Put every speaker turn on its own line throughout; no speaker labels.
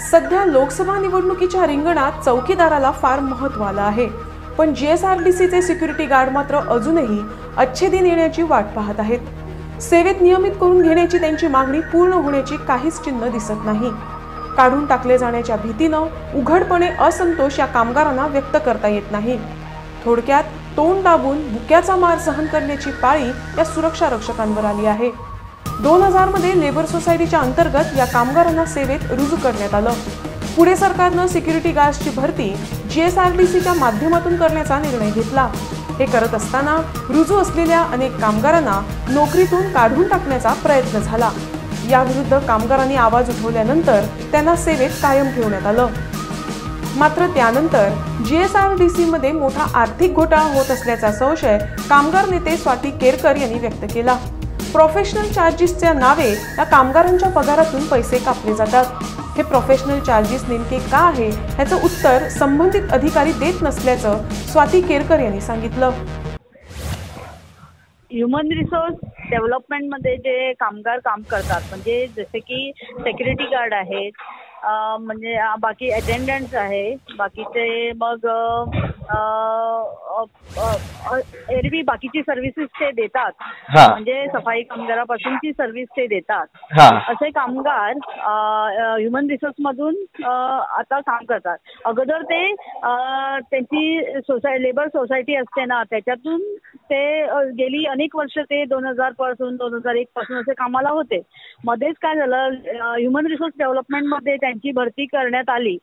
सध्या लोकसभा निवडणुकीच्या रिंगणात चौकीदाराला फार महत्त्व आलं आहे, पण GSRTCचे सिक्युरिटी गार्ड मात्र अजूनही अच्छे दिन येण्याची वाट पाहत आहेत। सेवेत नियमित करून घेण्याची त्यांची मागणी पूर्ण होण्याची काहीच चिन्ह दिसत नाही। काढून टाकले जाण्याच्या भीतीनं उघडपणे असंतोष या कामगारांना व्यक्त करता येत नाही। थोडक्यात तोंड दाबून बुक्याचा मार सहन करण्याची पाळी या सुरक्षा रक्षकांवर आली आहे। 2000 मध्ये लेबर सोसायटीच्या अंतर्गत या कामगारांना सेवेत रुजू करण्यात आलं। पुढे सरकारनं सिक्युरिटी गार्ड्सची भरती GSRTCच्या माध्यमातून करण्याचा निर्णय घेतला। हे करत असताना रुजू असलेल्या अनेक कामगारांना नोकरीतून काढून टाकण्याचा प्रयत्न झाला। याविरुद्ध कामगारांनी आवाज उठवल्यानंतर त्यांना सेवेत कायम ठेवण्यात आलं। मात्र त्यानंतर GSRTC मध्ये मोठा आर्थिक घोटाळा होत असल्याचा संशय कामगार नेते स्वाती केरकर यांनी व्यक्त केला। प्रोफेशनल चार्जेसच्या नावे या कामगारांच्या पगारातून पैसे कापले जातात। हे प्रोफेशनल चार्जेस नेमके का आहे याचं उत्तर संबंधित अधिकारी देत नसल्याचं स्वाती केरकर यांनी सांगितलं।
ह्युमन रिसोर्स डेव्हलपमेंट मध्ये जे कामगार काम करतात, म्हणजे जसे की सिक्युरिटी गार्ड आहेत, म्हणजे बाकी अटेंडंट्स आहे, बाकीचे मग एरवी बाकीची सर्व्हिसेस ते देतात, म्हणजे सफाई कामगारापासूनची सर्व्हिस ते देतात। असे कामगार ह्युमन रिसोर्स मधून आता काम करतात। अगोदर ते त्यांची लेबर सोसायटी असते ना, त्याच्यातून ते गेली अनेक वर्ष ते 2000 पासून 2001 पासून असे कामाला होते। मध्येच काय झालं, ह्युमन रिसोर्स डेव्हलपमेंट मध्ये त्यांची भरती करण्यात आली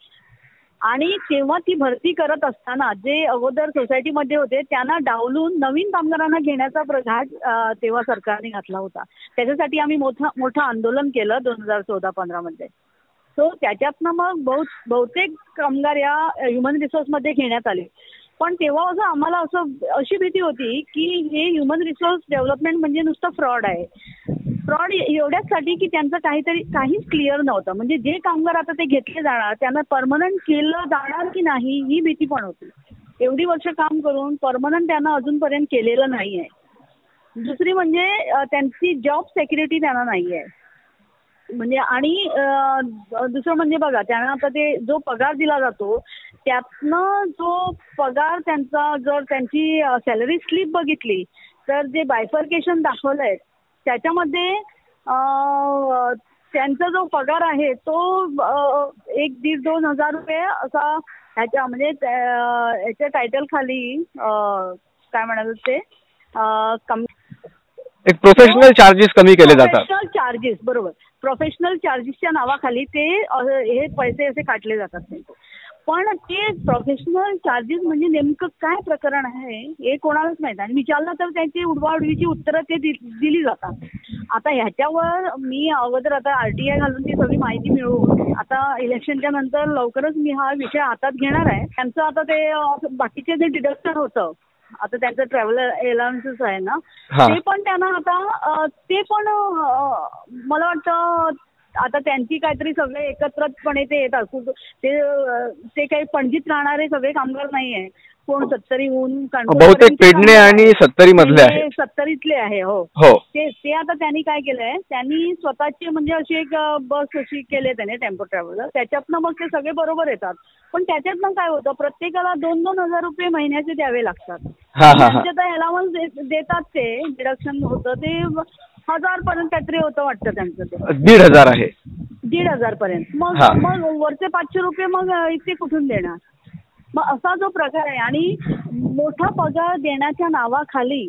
आणि तेव्हा ती भरती करत असताना जे अगोदर सोसायटीमध्ये होते त्यांना डावलून नवीन कामगारांना घेण्याचा प्रघात तेव्हा सरकारने घातला होता। त्याच्यासाठी आम्ही मोठं आंदोलन केलं 2014-15 मध्ये। सो त्याच्यातनं मग बहुतेक कामगार या ह्युमन रिसोर्स मध्ये घेण्यात आले। पण तेव्हा असं आम्हाला अशी भीती होती की हे ह्युमन रिसोर्स डेव्हलपमेंट म्हणजे नुसतं फ्रॉड आहे। फ्रॉड एवढ्याचसाठी की त्यांचं काहीच क्लिअर नव्हतं, म्हणजे जे कामगार आता ते घेतले जाणार त्यांना परमनंट केलं जाणार की नाही ही भीती पण होती। एवढी वर्ष काम करून परमनंट त्यांना अजूनपर्यंत केलेलं नाही आहे। दुसरी म्हणजे त्यांची जॉब सिक्युरिटी त्यांना नाही आहे, म्हणजे आणि दुसरं म्हणजे बघा, त्यांना आता ते जो पगार दिला जातो त्यातनं जो पगार त्यांचा, जर त्यांची सॅलरी स्लिप बघितली तर जे बायफर्केशन दाखवलंय त्याच्यामध्ये त्यांचा जो पगार आहे तो 1,500-2,000 हजार रुपये असा ह्याच्या, म्हणजे ह्याच्या टायटल खाली काय म्हणाल ते
एक प्रोफेशनल चार्जेस कमी केले जातात।
प्रोफेशनल चार्जेस, बरोबर, प्रोफेशनल चार्जेसच्या नावाखाली ते हे पैसे असे काटले जातात। पण ते प्रोफेशनल चार्जेस म्हणजे नेमकं काय प्रकरण आहे हे कोणालाच माहित, आणि विचारलं तर त्यांची उडवाउडवीची उत्तरं ते दिली जातात। आता ह्याच्यावर मी अगोदर आता RTI घालून ती सगळी माहिती मिळवून आता इलेक्शनच्या नंतर लवकरच मी हा विषय हातात घेणार आहे। त्यांचं आता ते बाकीचे जे डिडक्शन होतं, आता त्यांचं ट्रॅव्हल अलाउन्सेस आहे ना, ते पण त्यांना आता ते पण मला वाटतं आता त्यांची काहीतरी सगळे एकत्रपणे ते येतात। ते काही पणजीत राहणारे सगळे कामगार नाहीये, कोण 70हून
बहुतेक पेडणे आणि 70 मधले आहे,
70तले आहे। हो, ते आता त्यांनी काय केलंय, त्यांनी स्वतःची म्हणजे अशी एक बस अशी केली त्याने, टेम्पो ट्रॅव्हलर, त्याच्यातनं मग ते सगळे बरोबर येतात। पण त्याच्यातनं काय होतं, प्रत्येकाला 2-2 हजार रुपये महिन्याचे द्यावे लागतात। त्यांचे तर अलाउन्स देतात, ते डिडक्शन होतं ते 1000 पर्यंत काहीतरी होतं वाटतं त्यांचं, ते
1,500 आहे,
1,500 पर्यंत। मग वरचे 500 रुपये मग इथे कुठून देणार? मग असा जो प्रकार आहे, आणि मोठा पगार देण्याच्या नावाखाली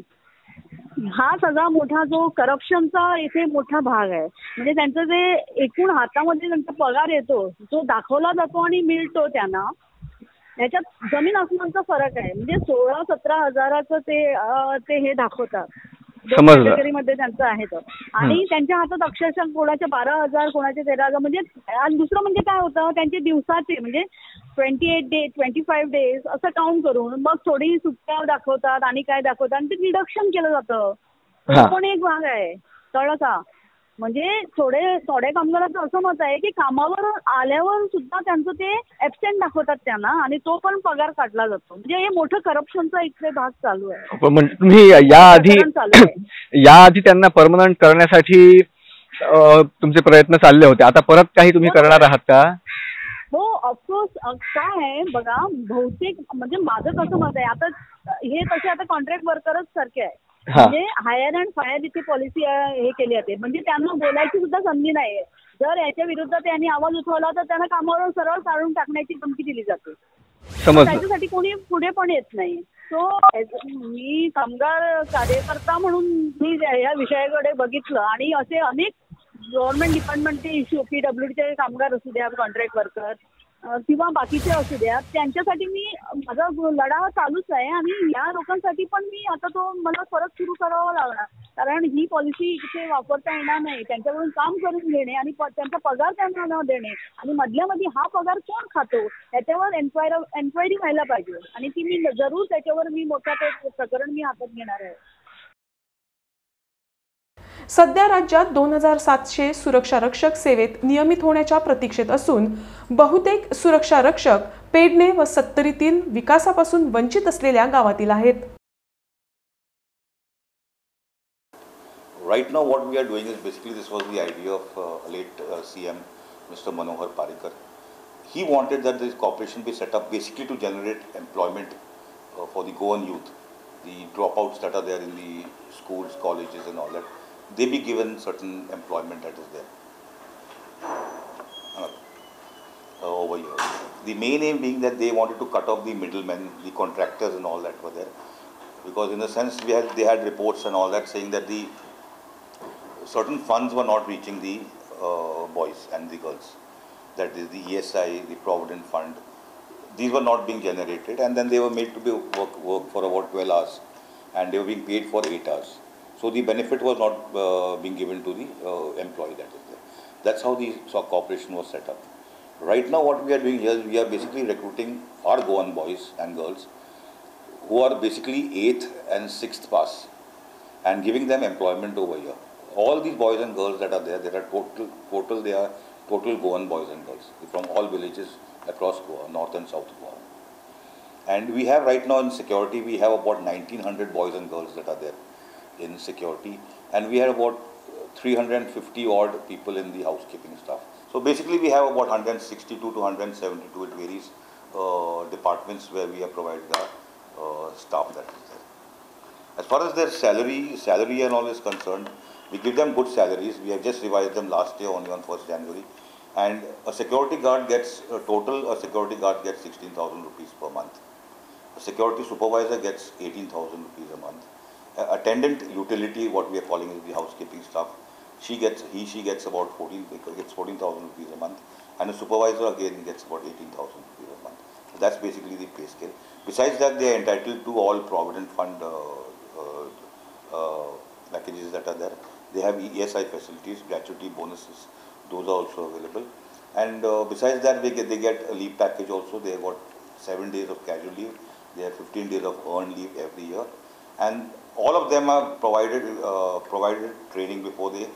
हा सगळा मोठा जो करप्शनचा इथे मोठा भाग आहे। म्हणजे त्यांचं जे एकूण हातामध्ये त्यांचा पगार येतो, जो दाखवला जातो आणि मिळतो त्यांना, याच्यात जमीन आसमानचा फरक आहे। म्हणजे 16-17 हजाराचं ते हे दाखवतात, कॅटेगरीमध्ये त्यांचं आहे तर, आणि त्यांच्या हातात अक्षरशः कोणाचे 12,000, कोणाचे 13,000, म्हणजे आणि दुसरं म्हणजे काय होतं, त्यांचे दिवसाचे म्हणजे 28 डेज 25 डेज असं काउंट करून मग थोडी सुट्ट्या दाखवतात आणि काय दाखवतात आणि ते डिडक्शन केलं जातं। तो पण एक भाग आहे, कळलं का? म्हणजे थोड्या कामगारांचं असं मत आहे की कामावर आल्यावर सुद्धा त्यांचं ते ऍबसेंट दाखवतात त्यांना, आणि तो पण पगार काढला जातो। म्हणजे हे मोठं करप्शनचा इथे भाग चालू आहे।
तुम्ही याआधी त्यांना परमनंट करण्यासाठी तुमचे प्रयत्न चालले होते, आता परत काही तुम्ही करणार आहात का?
हो ऑफकोर्स. काय आहे बघा, बहुतेक म्हणजे माझं कसं मत आहे आता, हे तसे आता कॉन्ट्रॅक्ट वर्करच सारखे आहे.
हा.
म्हणजे हायर अँड फायर इथे पॉलिसी हे केली जाते, म्हणजे त्यांना बोलायची सुद्धा संधी नाहीये. जर याच्या विरुद्ध त्यांनी आवाज उठवला तर त्यांना कामावरून सरळ काढून टाकण्याची धमकी दिली जाते.
समजलं.
त्याच्यासाठी कोणी पुढे पण येत नाही. सो मी कामगार कार्यकर्ता म्हणून मी या विषयाकडे बघितलं आणि असे अनेक गव्हर्नमेंट डिपार्टमेंटचे इश्यू, PWDचे कामगार असू द्या, कॉन्ट्रॅक्ट वर्कर किंवा बाकीचे असू द्या, त्यांच्यासाठी मी माझा लढा चालूच आहे. आणि या लोकांसाठी पण मी आता तो मला परत सुरू करावा लागणार, कारण ही पॉलिसी इथे वापरता येणार नाही. त्यांच्याकडून काम करून घेणे आणि त्यांचा पगार त्यांना न देणे आणि मधल्यामध्ये हा पगार कोण खातो याच्यावर एन्क्वायरी व्हायला पाहिजे. आणि ती मी जरूर त्याच्यावर मी मोठं प्रकरण मी हातात घेणार आहे.
सध्या राज्यात 2700 सुरक्षा रक्षक सेवेत नियमित होण्याच्या प्रतीक्षेत असून बहुतेक सुरक्षा रक्षक पेडणे व सत्तरीतील विकासापासून वंचित असलेल्या गावातील आहेत.
Right now what we are doing is basically, this was the idea of late CM Mr. Manohar Parrikar. He wanted that this corporation be set up basically to generate employment for the Goan youth, the dropouts that are there in the schools, colleges and all that. They be given certain employment that is there over here. The main aim being that they wanted to cut off the middlemen, the contractors and all that were there, because in a sense they had reports and all that saying that the certain funds were not reaching the boys and the girls. That is the ESI, the Provident Fund. These were not being generated, and then they were made to be work for about 12 hours, and they were being paid for 8 hours. So the benefit was not being given to the employee that is there. That's how the corporation was set up. Right now what we are doing here is we are basically recruiting our Goan boys and girls who are basically 8th and 6th pass and giving them employment over here. All these boys and girls that are there they are total Goan boys and girls from all villages across Goa, North and South Goa. And we have right now in security, we have about 1900 boys and girls that are there in security, and we have about 350 odd people in the housekeeping staff. So basically we have about 162 to 172, it varies, departments where we have provided our staff that is there. As far as their salary and all is concerned, we give them good salaries. We have just revised them last year only on 1st January. And a security guard gets, a security guard gets 16,000 rupees per month. A security supervisor gets 18,000 rupees a month. Attendant utility, what we are calling is the housekeeping staff, she gets about 14,000 rupees a month. And a supervisor again gets about 18,000 rupees a month. So that's basically the pay scale. Besides that, they are entitled to all Provident Fund packages that are there. They have ESI facilities, gratuity bonuses, those are also available. And besides that, they get a leave package also. They have got 7 days of casual leave. They have 15 days of earned leave every year. And all of them are provided training before they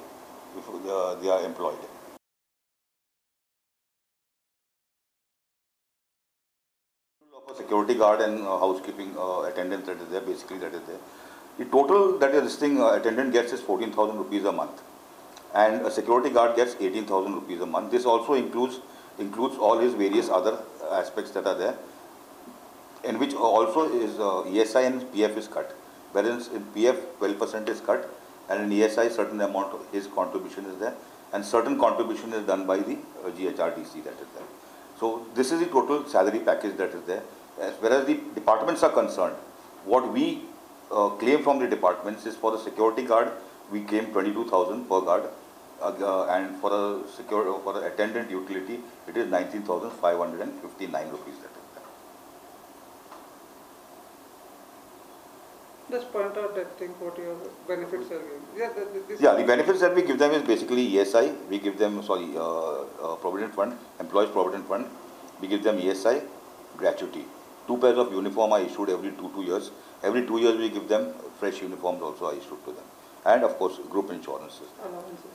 are employed. Of a security guard and housekeeping attendant that is there, basically that is there. The total that is this thing attendant gets is 14,000 rupees a month, and a security guard gets 18,000 rupees a month. This also includes all his various other aspects that are there, in which also is ESI and PF is cut. Whereas in PF 12% is cut, and in ESI certain amount of his contribution is there, and certain contribution is done by the GHRDC that is there. So this is the total salary package that is there. As whereas the departments are concerned, what we claim from the departments is for the security guard we claim 22,000 per guard, and for the attendant utility it is 19,559 rupees that is there.
Just point out that thing, what your benefits are giving.
Yeah, the benefits that we give them is basically ESI. We give them, Provident Fund, Employees Provident Fund. We give them ESI, gratuity. 2 pairs of uniform are issued every 2 years. Every 2 years we give them fresh uniforms also are issued to them. And of course, group insurances.
Allowances.